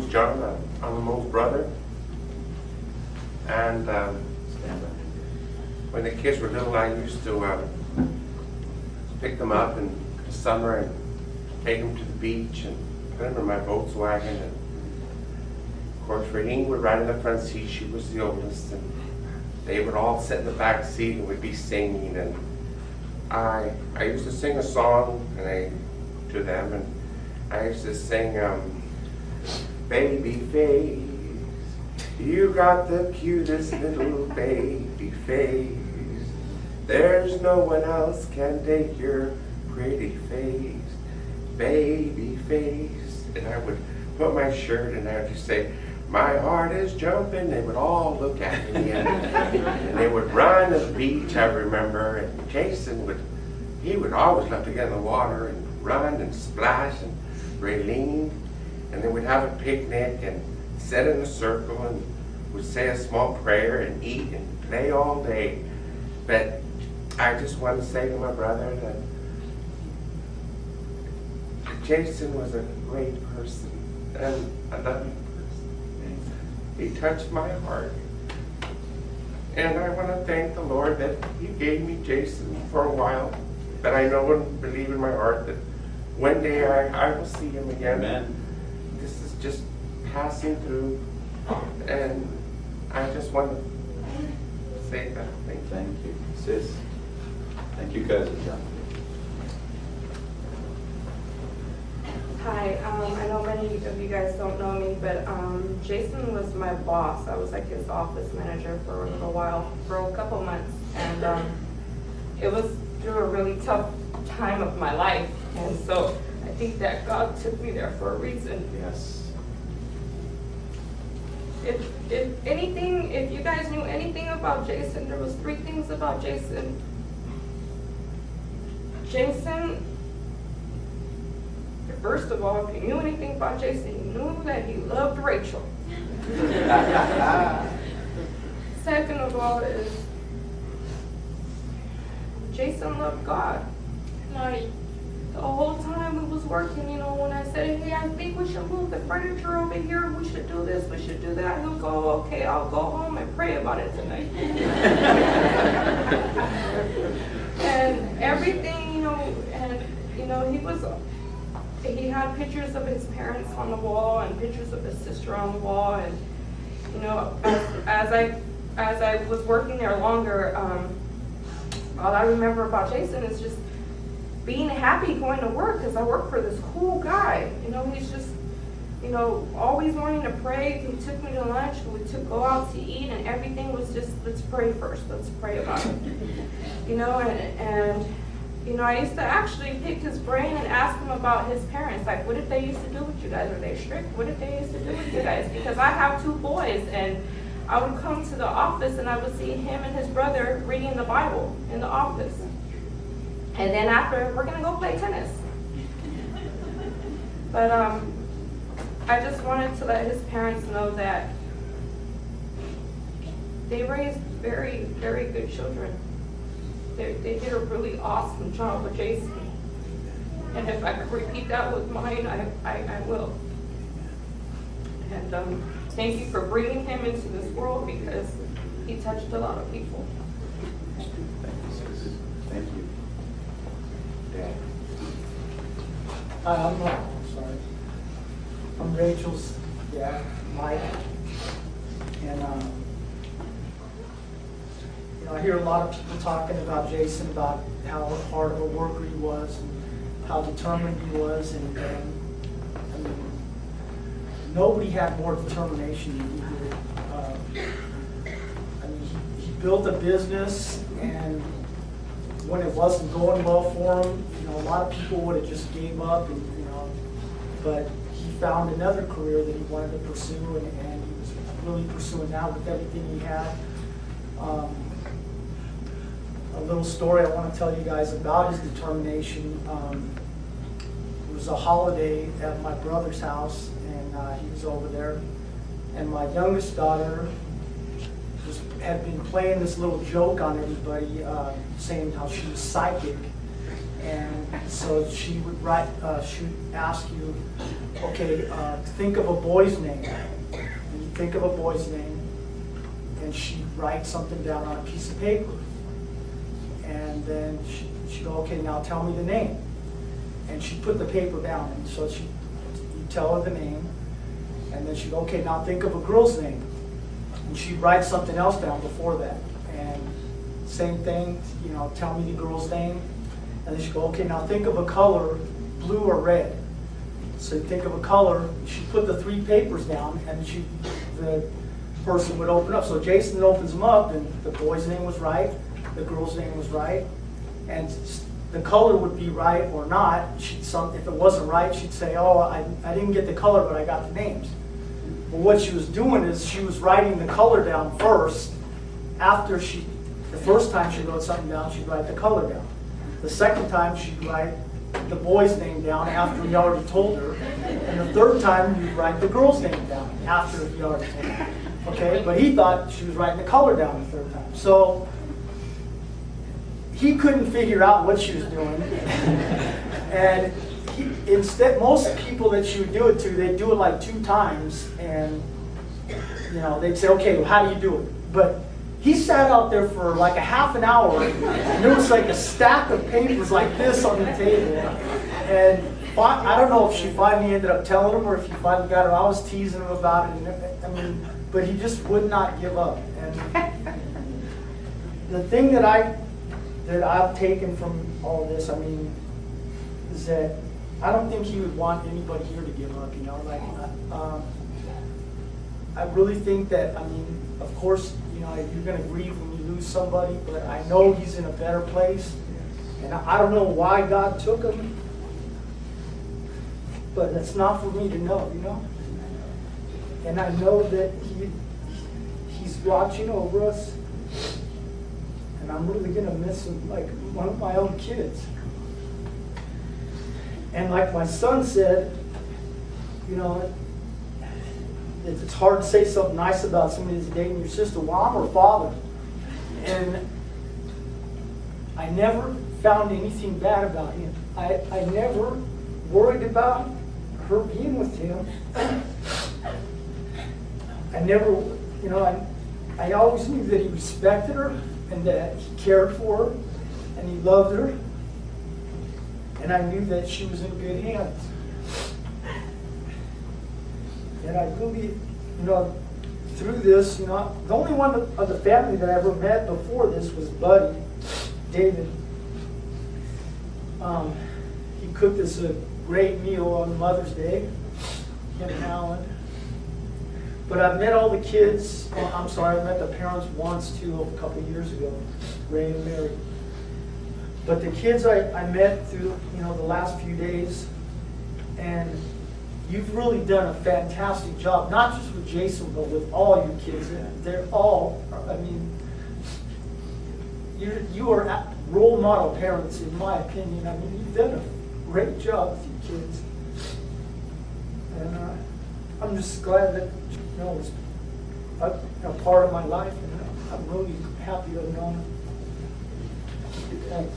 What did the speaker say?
name's John. I'm the Mo's brother. And when the kids were little, I used to pick them up in the summer and take them to the beach and put them in my Volkswagen. And of course, Rainine would ride in the front seat. She was the oldest, and they would all sit in the back seat and would be singing. And I used to sing a song to them, and I used to sing, "Baby face, you got the cutest little baby face. There's no one else can take your pretty face, baby face." And I would put my shirt and I would just say, "My heart is jumping." They would all look at me and they would run to the beach, I remember. And Jason would always love to get in the water and run and splash, and Raylene. And then we'd have a picnic and sit in a circle and would say a small prayer and eat and play all day. But I just want to say to my brother that Jason was a great person and a loving person. He touched my heart. And I want to thank the Lord that He gave me Jason for a while. But I know and believe in my heart that one day I will see him again. Amen. This is just passing through. And I just want to say that. Thank you, sis. Thank you, cousin John. Hi, I know many of you guys don't know me, but Jason was my boss. I was like his office manager for a little while, for a couple months. And it was through a really tough time of my life. And so I think that God took me there for a reason. Yes. If you guys knew anything about Jason, there was 3 things about Jason. Jason, first of all, if you knew anything about Jason, you knew that he loved Rachel. Second of all is Jason loved God. Like, the whole time we was working, when I said, "Hey, I think we should move the furniture over here, we should do this, we should do that," he'll go, "Okay, I'll go home and pray about it tonight." And everything, he had pictures of his parents on the wall and pictures of his sister on the wall. And, as I was working there longer, all I remember about Jason is just being happy going to work, because I work for this cool guy. He's just, always wanting to pray. He took me to lunch, we took go out to eat, and everything was just, let's pray first, let's pray about it. I used to actually pick his brain and ask him about his parents. Like, what did they used to do with you guys? Were they strict? What did they used to do with you guys? Because I have 2 boys, and I would come to the office and I would see him and his brother reading the Bible in the office. And then after, we're gonna go play tennis. But I just wanted to let his parents know that they raised very, very good children. They did a really awesome job with Jason. And if I could repeat that with mine, I will. And thank you for bringing him into this world, because he touched a lot of people. Thank you, sis. Thank you. Dad. Hi, I'm Rachel's dad, Mike. And I hear a lot of people talking about Jason, about how hard of a worker he was and how determined he was. And I mean, nobody had more determination than he did. He built a business, and when it wasn't going well for him, a lot of people would have just gave up, but he found another career that he wanted to pursue, and he was really pursuing that with everything he had. A little story I want to tell you guys about his determination. It was a holiday at my brother's house, and he was over there, and my youngest daughter had been playing this little joke on everybody, saying how she was psychic. And so she would she'd ask you, okay, think of a boy's name. And you think of a boy's name, and she'd write something down on a piece of paper. And then she'd go, okay, now tell me the name. And she'd put the paper down, and so you'd tell her the name, and then she'd go, okay, now think of a girl's name. And she'd write something else down before that. And same thing, tell me the girl's name. And then she'd go, okay, now think of a color, blue or red. So you think of a color, she'd put the 3 papers down, and the person would open up. So Jason opens them up, and the boy's name was right, the girl's name was right, and the color would be right or not. If it wasn't right, she'd say, oh, I didn't get the color, but I got the names. But what she was doing is she was writing the color down first. After the first time she wrote something down, she'd write the color down. The second time, she'd write the boy's name down after he already told her. And the third time, you'd write the girl's name down after he already told her. Okay? But he thought she was writing the color down the third time. So he couldn't figure out what she was doing. And instead, most people that she would do it to, they'd do it like 2 times. And, they'd say, okay, well, how do you do it? But he sat out there for like a half an hour, and there was like a stack of papers like this on the table. And I don't know if she finally ended up telling him or if he finally got her. I was teasing him about it, but he just would not give up. And the thing that I've taken from all this, is that I don't think he would want anybody here to give up. I really think that, of course, you're going to grieve when you lose somebody, but I know he's in a better place. And I don't know why God took him, but it's not for me to know, And I know that he's watching over us, and I'm really going to miss him like one of my own kids. And like my son said, it's hard to say something nice about somebody that's dating your sister. Well, I'm her father. And I never found anything bad about him. I never worried about her being with him. I never, I always knew that he respected her and that he cared for her and he loved her. And I knew that she was in good hands. And I really, through this, the only one of the family that I ever met before this was Buddy, David. He cooked us a great meal on Mother's Day, him and Alan. But I've met all the kids, I met the parents once too, a couple of years ago, Ray and Mary. But the kids I met through, the last few days, and you've really done a fantastic job, not just with Jason, but with all your kids. They're all, you are role model parents, in my opinion. You've done a great job with your kids. And I'm just glad that, it was a part of my life, and I'm really happy to have known it. Thanks.